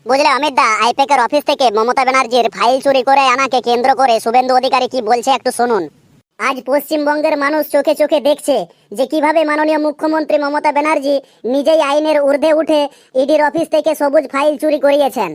বুঝলে অমিত দা, আইপ্যাকের অফিস থেকে মমতা ব্যানার্জির ফাইল চুরি করে আনাকে কেন্দ্র করে শুভেন্দু অধিকারী কি বলছে একটু শুনুন। আজ পশ্চিমবঙ্গের মানুষ চোখে চোখে দেখছে যে কিভাবে মাননীয় মুখ্যমন্ত্রী মমতা ব্যানার্জি নিজেই আইনের ঊর্ধ্বে উঠে ইডির অফিস থেকে সবুজ ফাইল চুরি করিয়েছেন।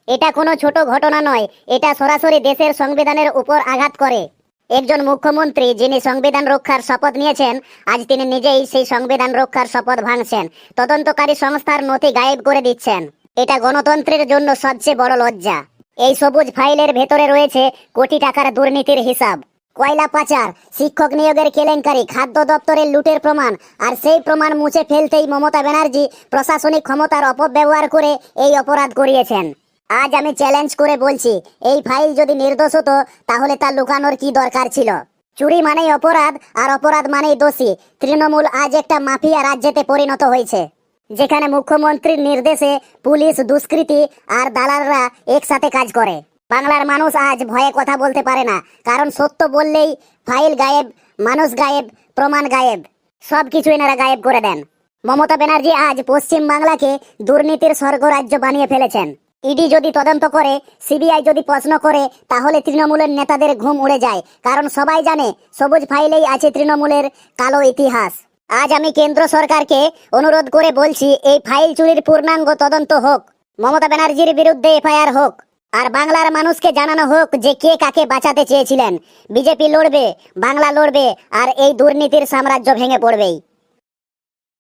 এটা কোনো ছোট ঘটনা নয়, এটা সরাসরি দেশের সংবিধানের উপর আঘাত করে। একজন মুখ্যমন্ত্রী যিনি সংবিধান রক্ষার শপথ নিয়েছেন, আজ তিনি নিজেই সেই সংবিধান রক্ষার শপথ ভাঙছেন, তদন্তকারী সংস্থার নথি গায়েব করে দিচ্ছেন। এটা গণতন্ত্রের জন্য সবচেয়ে বড় লজ্জা। এই সবুজ ফাইলের ভেতরে রয়েছে কোটি টাকার দুর্নীতির হিসাব, কয়লা পাচার, শিক্ষক নিয়োগের কেলেঙ্কারি, খাদ্য দপ্তরের লুটের প্রমাণ। আর সেই প্রমাণ মুছে ফেলতেই মমতা ব্যানার্জি প্রশাসনিক ক্ষমতার অপব্যবহার করে এই অপরাধ করিয়েছেন। আজ আমি চ্যালেঞ্জ করে বলছি, এই ফাইল যদি নির্দোষ হতো তাহলে তা লুকানোর কি দরকার ছিল? চুরি মানেই অপরাধ, আর অপরাধ মানেই দোষী। তৃণমূল আজ একটা মাফিয়া রাজ্যেতে পরিণত হয়েছে, যেখানে মুখ্যমন্ত্রীর নির্দেশে পুলিশ, দুষ্কৃতী আর দালালরা একসাথে কাজ করে। বাংলার মানুষ আজ ভয়ে কথা বলতে পারে না, কারণ সত্য বললেই ফাইল গায়েব, মানুষ গায়েব, প্রমাণ গায়েব, সবকিছু এনারা গায়েব করে দেন। মমতা ব্যানার্জি আজ পশ্চিম বাংলাকে দুর্নীতির স্বর্গরাজ্য বানিয়ে ফেলেছেন। ইডি যদি তদন্ত করে, সিবিআই যদি প্রশ্ন করে, তাহলে তৃণমূলের নেতাদের ঘুম উড়ে যায়, কারণ সবাই জানে সবুজ ফাইলেই আছে তৃণমূলের কালো ইতিহাস। আজ আমি কেন্দ্র সরকারকে অনুরোধ করে বলছি, এই ফাইল চুরির পূর্ণাঙ্গ তদন্ত হোক, মমতা ব্যানার্জির বিরুদ্ধে এফআইআর হোক, আর বাংলার মানুষকে জানানো হোক যে কে কাকে বাঁচাতে চেয়েছিলেন। বিজেপি লড়বে, বাংলা লড়বে, আর এই দুর্নীতির সাম্রাজ্য ভেঙে পড়বেই।